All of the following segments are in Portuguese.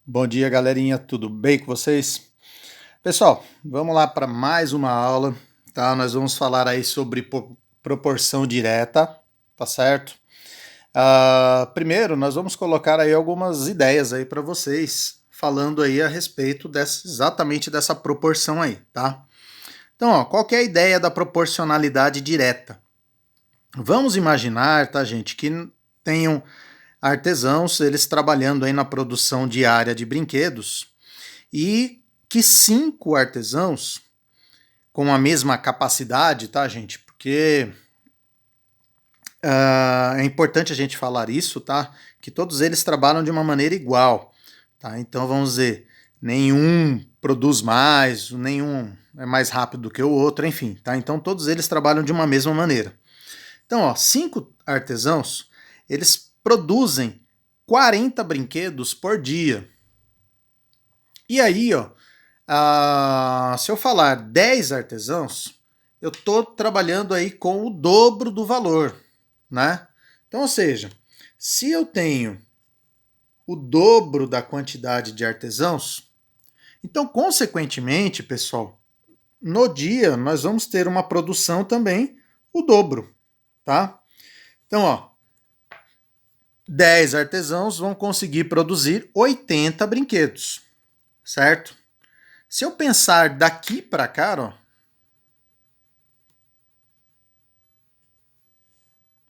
Bom dia, galerinha. Tudo bem com vocês? Pessoal, vamos lá para mais uma aula, tá? Nós vamos falar aí sobre proporção direta, tá certo? Primeiro, nós vamos colocar aí algumas ideias aí para vocês, falando aí a respeito exatamente dessa proporção aí, tá? Então, ó, qual que é a ideia da proporcionalidade direta? Vamos imaginar, tá, gente, que tenham artesãos, eles trabalhando aí na produção diária de brinquedos, e que 5 artesãos com a mesma capacidade, tá, gente? Porque é importante a gente falar isso, tá? Que todos eles trabalham de uma maneira igual, tá? Então vamos dizer, nenhum produz mais, nenhum é mais rápido do que o outro, enfim, tá? Então todos eles trabalham de uma mesma maneira. Então, ó, 5 artesãos, eles produzem 40 brinquedos por dia. E aí, ó, se eu falar 10 artesãos, eu estou trabalhando aí com o dobro do valor, né? Então, ou seja, se eu tenho o dobro da quantidade de artesãos, então, consequentemente, pessoal, no dia nós vamos ter uma produção também o dobro, tá? Então, ó, 10 artesãos vão conseguir produzir 80 brinquedos, certo? Se eu pensar daqui para cá, ó,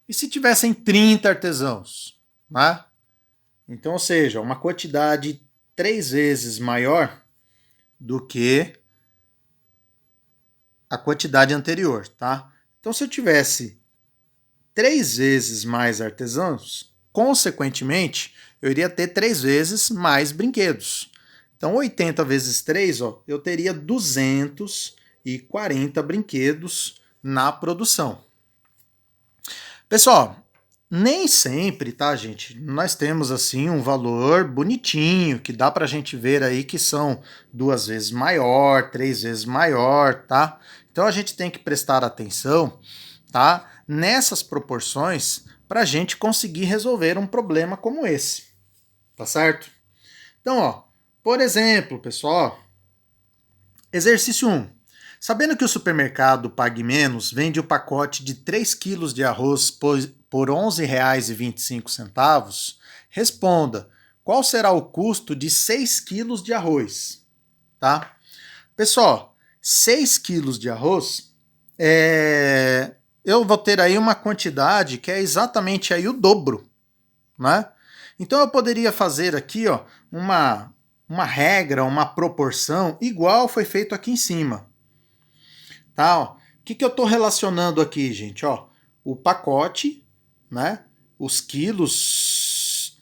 e se tivessem 30 artesãos, né? Então, ou seja, uma quantidade 3 vezes maior do que a quantidade anterior, tá? Então, se eu tivesse 3 vezes mais artesãos, consequentemente, eu iria ter 3 vezes mais brinquedos. Então, 80 vezes 3, ó, eu teria 240 brinquedos na produção. Pessoal, nem sempre, tá, gente? Nós temos assim um valor bonitinho que dá pra gente ver aí que são 2 vezes maior, 3 vezes maior, tá? Então a gente tem que prestar atenção, tá? Nessas proporções pra gente conseguir resolver um problema como esse, tá certo? Então, ó, por exemplo, pessoal, exercício 1. Sabendo que o supermercado Pague Menos vende o pacote de 3 quilos de arroz por R$ 11,25, responda qual será o custo de 6 quilos de arroz, tá? Pessoal, 6 quilos de arroz, eu vou ter aí uma quantidade que é exatamente aí o dobro, né? Então eu poderia fazer aqui, ó, uma regra, uma proporção igual foi feito aqui em cima. Tá, ó. O que eu estou relacionando aqui, gente? Ó, o pacote, né? Os quilos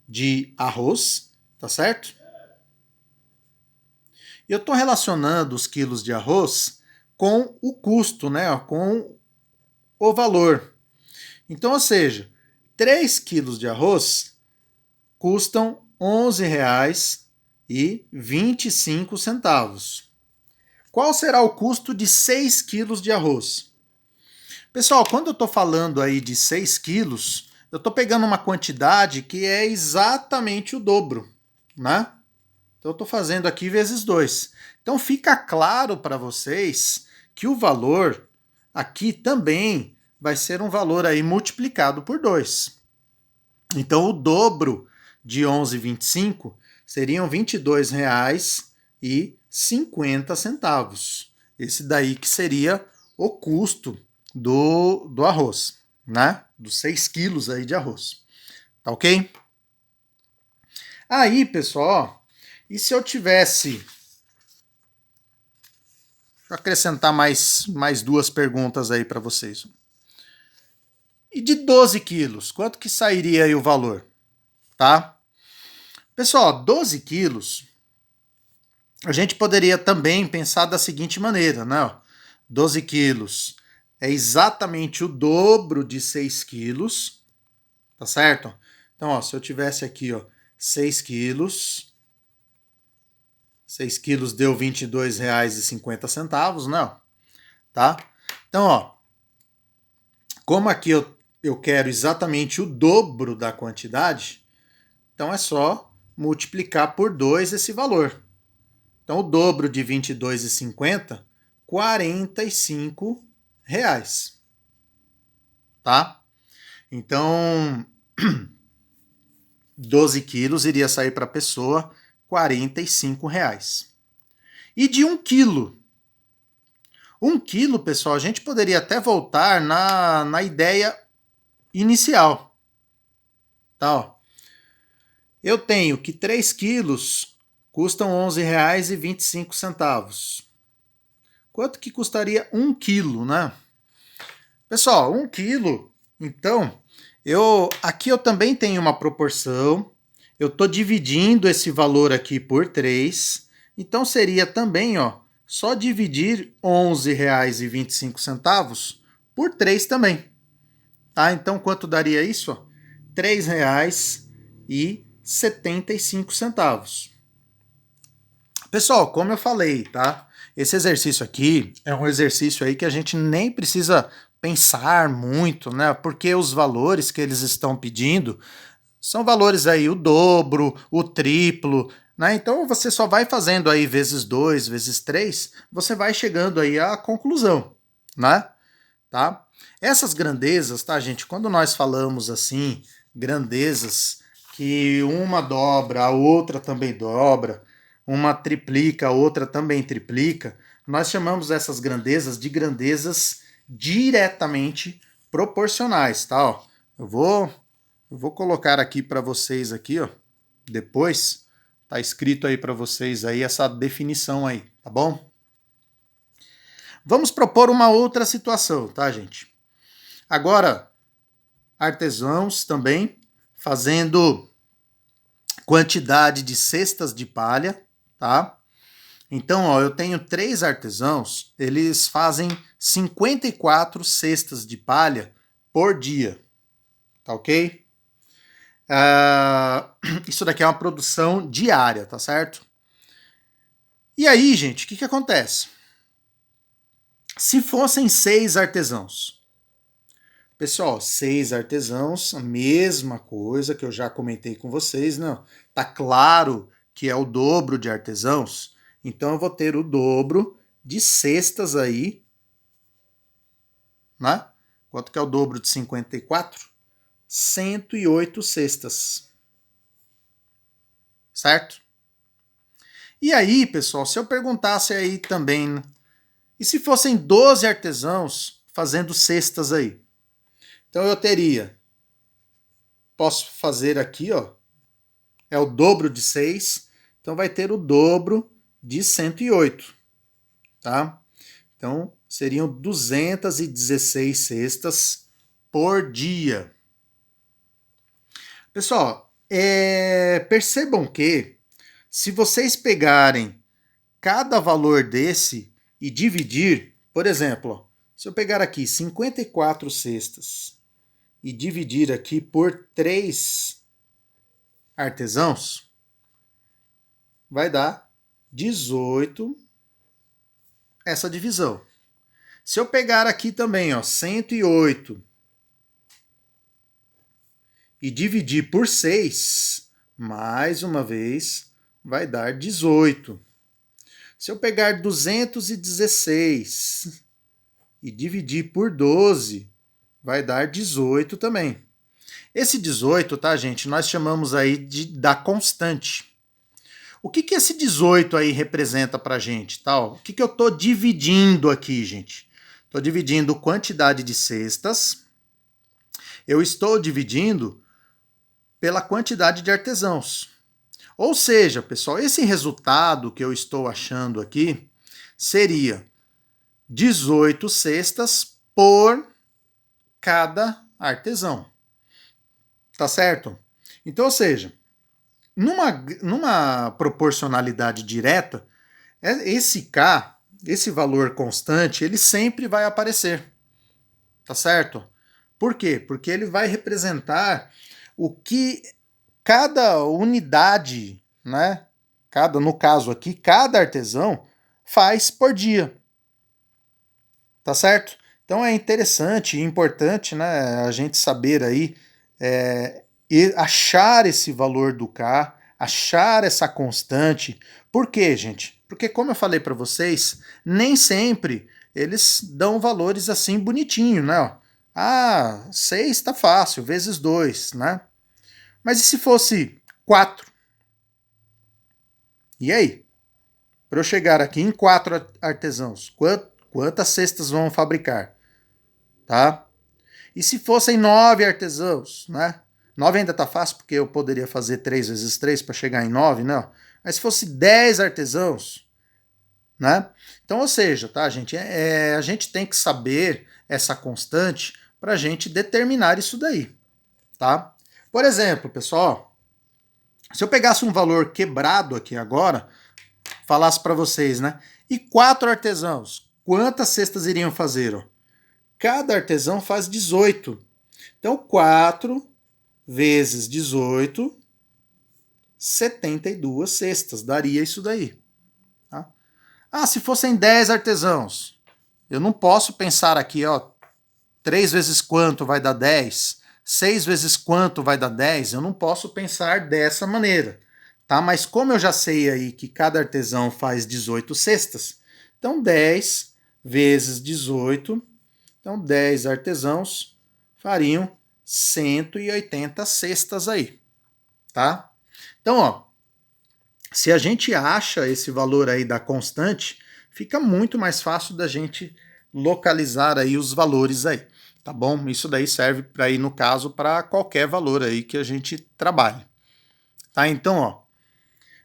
de arroz, tá certo? Eu estou relacionando os quilos de arroz com o custo, né? Com o valor. Então, ou seja, 3 quilos de arroz custam R$ 11,25. Qual será o custo de 6 quilos de arroz? Pessoal, quando eu estou falando aí de 6 quilos, eu estou pegando uma quantidade que é exatamente o dobro, né? Então eu estou fazendo aqui vezes 2. Então fica claro para vocês que o valor aqui também vai ser um valor aí multiplicado por 2. Então o dobro de 11,25 seriam R$ 22,50. Esse daí que seria o custo do arroz, né? Dos 6 quilos aí de arroz. Tá ok? Aí, pessoal, e se eu tivesse... Deixa eu acrescentar mais 2 perguntas aí para vocês. E de 12 quilos, quanto que sairia aí o valor? Tá? Pessoal, 12 quilos, a gente poderia também pensar da seguinte maneira, né? 12 quilos é exatamente o dobro de 6 quilos, tá certo? Então, ó, se eu tivesse aqui, ó, 6 quilos, 6 quilos deu R$ 22,50, né? Tá? Então, ó, como aqui eu quero exatamente o dobro da quantidade, então é só multiplicar por 2 esse valor. Então, o dobro de R$ 22,50, R$ 45. Tá? Então, 12 quilos iria sair para a pessoa R$ 45. E de 1 quilo? 1 quilo, pessoal, a gente poderia até voltar na ideia inicial. Tá, ó. Eu tenho que 3 quilos custam R$ 11,25. Quanto que custaria 1 quilo, né? Pessoal, 1 quilo, então, aqui eu também tenho uma proporção, eu estou dividindo esse valor aqui por 3, então seria também, ó, só dividir R$ 11,25 por 3 também. Tá? Então, quanto daria isso? R$ 3,75. Pessoal, como eu falei, tá? Esse exercício aqui é um exercício aí que a gente nem precisa pensar muito, né? Porque os valores que eles estão pedindo são valores aí o dobro, o triplo, né? Então você só vai fazendo aí vezes 2, vezes 3, você vai chegando aí à conclusão, né? Tá? Essas grandezas, tá, gente? Quando nós falamos assim, grandezas que uma dobra, a outra também dobra, uma triplica, a outra também triplica, nós chamamos essas grandezas de grandezas diretamente proporcionais, tá? Ó, eu vou colocar aqui para vocês aqui, ó, depois, tá escrito aí para vocês aí essa definição aí, tá bom? Vamos propor uma outra situação, tá, gente? Agora, artesãos também fazendo quantidade de cestas de palha, tá? Então, ó, eu tenho 3 artesãos, eles fazem 54 cestas de palha por dia, tá ok? Isso daqui é uma produção diária, tá certo? E aí, gente, o que acontece? Se fossem 6 artesãos, pessoal, 6 artesãos, a mesma coisa que eu já comentei com vocês, não? Tá claro que é o dobro de artesãos, então eu vou ter o dobro de cestas aí, né? Quanto que é o dobro de 54? 108 cestas. Certo? E aí, pessoal, se eu perguntasse aí também, e se fossem 12 artesãos fazendo cestas aí? Então eu teria, posso fazer aqui, ó, é o dobro de 6, então vai ter o dobro de 108, tá? Então seriam 216 cestas por dia. Pessoal, percebam que se vocês pegarem cada valor desse e dividir, por exemplo, ó, se eu pegar aqui 54 cestas e dividir aqui por 3 artesãos, vai dar 18 essa divisão. Se eu pegar aqui também, ó, 108 e dividir por 6, mais uma vez, vai dar 18. Se eu pegar 216 e dividir por 12, vai dar 18 também. Esse 18, tá, gente, nós chamamos aí da constante. O que esse 18 aí representa pra gente, tá? O que eu tô dividindo aqui, gente? Tô dividindo quantidade de cestas, eu estou dividindo pela quantidade de artesãos. Ou seja, pessoal, esse resultado que eu estou achando aqui seria 18 cestas por cada artesão. Tá certo? Então, ou seja, numa proporcionalidade direta, esse K, esse valor constante, ele sempre vai aparecer. Tá certo? Por quê? Porque ele vai representar o que cada unidade, né? No caso aqui, cada artesão faz por dia. Tá certo? Então é interessante e importante, né, a gente saber aí e achar esse valor do K, achar essa constante. Por quê, gente? Porque, como eu falei para vocês, nem sempre eles dão valores assim bonitinho, né? Ó, ah, 6 está fácil, vezes 2, né? Mas e se fosse 4? E aí? Para eu chegar aqui em 4 artesãos, quantas cestas vão fabricar? Tá? E se fossem 9 artesãos, né? 9 ainda tá fácil, porque eu poderia fazer 3 vezes 3 para chegar em 9, né? Mas se fosse 10 artesãos, né? Então, ou seja, tá, gente? A gente tem que saber essa constante para a gente determinar isso daí, tá? Por exemplo, pessoal, se eu pegasse um valor quebrado aqui agora, falasse para vocês, né? E 4 artesãos, quantas cestas iriam fazer? Ó? Cada artesão faz 18. Então, 4 vezes 18, 72 cestas. Daria isso daí. Tá? Ah, se fossem 10 artesãos, eu não posso pensar aqui, ó, 3 vezes quanto vai dar 10? 6 vezes quanto vai dar 10? Eu não posso pensar dessa maneira. Tá? Mas como eu já sei aí que cada artesão faz 18 cestas, então 10 vezes 18, então 10 artesãos fariam 180 cestas aí, tá? Então, ó, se a gente acha esse valor aí da constante, fica muito mais fácil da gente localizar aí os valores aí, tá bom? Isso daí serve para ir, no caso, para qualquer valor aí que a gente trabalhe. Tá? Então, ó,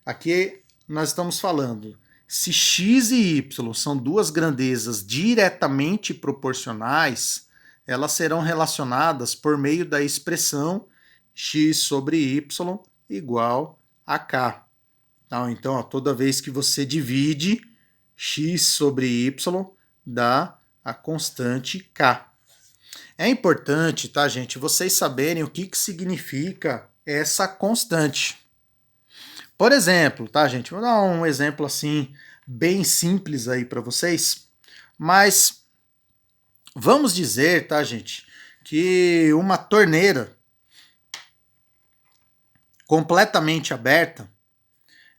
aqui nós estamos falando se x e y são duas grandezas diretamente proporcionais, elas serão relacionadas por meio da expressão x sobre y igual a k. Então, ó, toda vez que você divide, x sobre y dá a constante k. É importante, tá, gente, vocês saberem o que significa essa constante. Por exemplo, tá, gente? Vou dar um exemplo assim, bem simples aí para vocês. Mas vamos dizer, tá, gente, que uma torneira completamente aberta,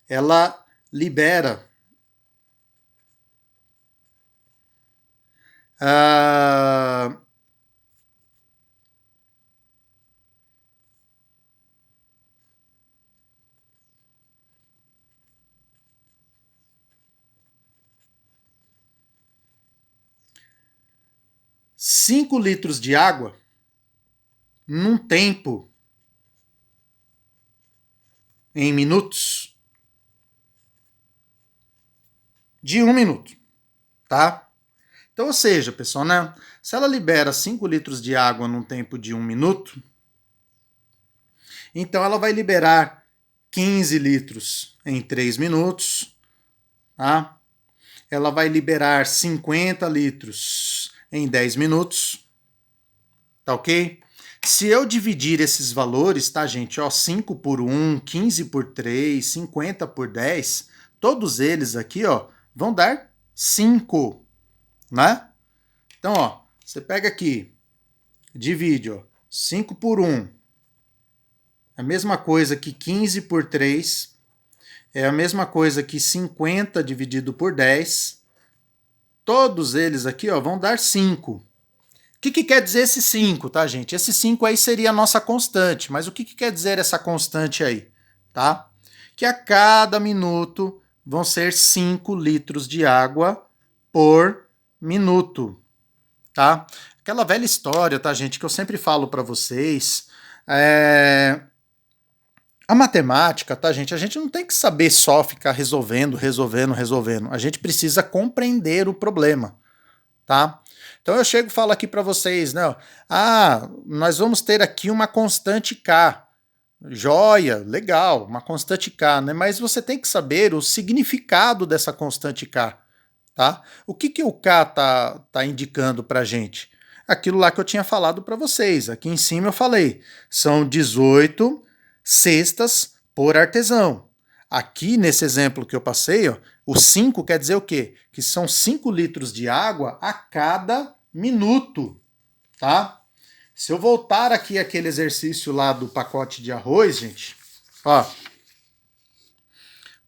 ela libera 5 litros de água num tempo em minutos de 1 minuto, tá? Então, ou seja, pessoal, né? Se ela libera 5 litros de água num tempo de 1 minuto, então ela vai liberar 15 litros em 3 minutos, tá? Ela vai liberar 50 litros em 10 minutos, tá ok? Se eu dividir esses valores, tá, gente? Ó, 5 por 1, 15 por 3, 50 por 10, todos eles aqui, ó, vão dar 5, né? Então, ó, você pega aqui, divide, ó, 5 por 1, é a mesma coisa que 15 por 3, é a mesma coisa que 50 dividido por 10, todos eles aqui, ó, vão dar 5. O que quer dizer esse 5, tá, gente? Esse 5 aí seria a nossa constante, mas o que quer dizer essa constante aí, tá? Que a cada minuto vão ser 5 litros de água por minuto, tá? Aquela velha história, tá, gente, que eu sempre falo para vocês, a matemática, tá, gente? A gente não tem que saber só ficar resolvendo. A gente precisa compreender o problema, tá? Então eu chego e falo aqui para vocês, né? Ah, nós vamos ter aqui uma constante K. Joia, legal, uma constante K, né? Mas você tem que saber o significado dessa constante K, tá? O que o K tá indicando para a gente? Aquilo lá que eu tinha falado para vocês. Aqui em cima eu falei, são 18 cestas por artesão. Aqui nesse exemplo que eu passei, ó, o 5 quer dizer o quê? Que são 5 litros de água a cada minuto, tá? Se eu voltar aqui aquele exercício lá do pacote de arroz, gente, ó,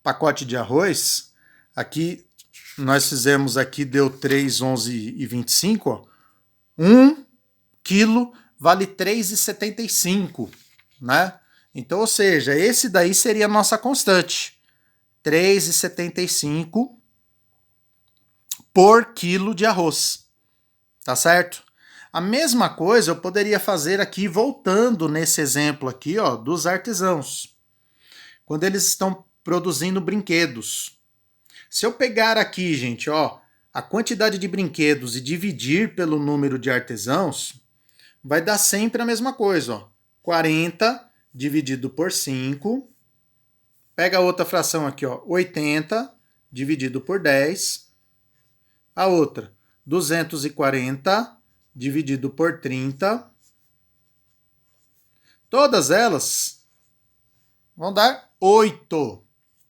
pacote de arroz, aqui nós fizemos aqui, deu 3, 11 e 25, ó. 1 quilo vale 3,75, né? Então, ou seja, esse daí seria a nossa constante. 3,75 por quilo de arroz, tá certo? A mesma coisa eu poderia fazer aqui, voltando nesse exemplo aqui, ó, dos artesãos. Quando eles estão produzindo brinquedos. Se eu pegar aqui, gente, ó, a quantidade de brinquedos e dividir pelo número de artesãos, vai dar sempre a mesma coisa, ó. 40 dividido por 5. Pega a outra fração aqui, ó, 80 dividido por 10. A outra, 240 dividido por 30. Todas elas vão dar 8,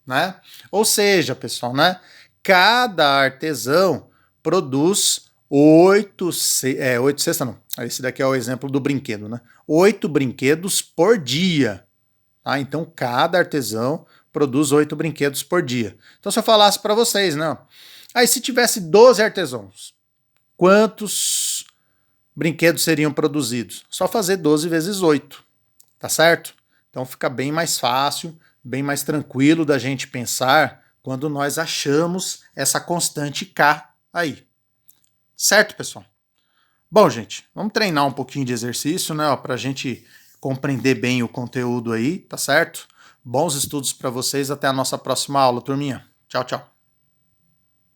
né? Ou seja, pessoal, né? Cada artesão produz 8 cestas, não. Esse daqui é o exemplo do brinquedo, né? 8 brinquedos por dia. Tá? Então, cada artesão produz 8 brinquedos por dia. Então, se eu falasse para vocês, né? Aí, se tivesse 12 artesãos, quantos brinquedos seriam produzidos? Só fazer 12 vezes 8, tá certo? Então, fica bem mais fácil, bem mais tranquilo da gente pensar quando nós achamos essa constante K aí. Certo, pessoal? Bom, gente, vamos treinar um pouquinho de exercício, né, para a gente compreender bem o conteúdo aí, tá certo? Bons estudos para vocês, até a nossa próxima aula, turminha. Tchau, tchau.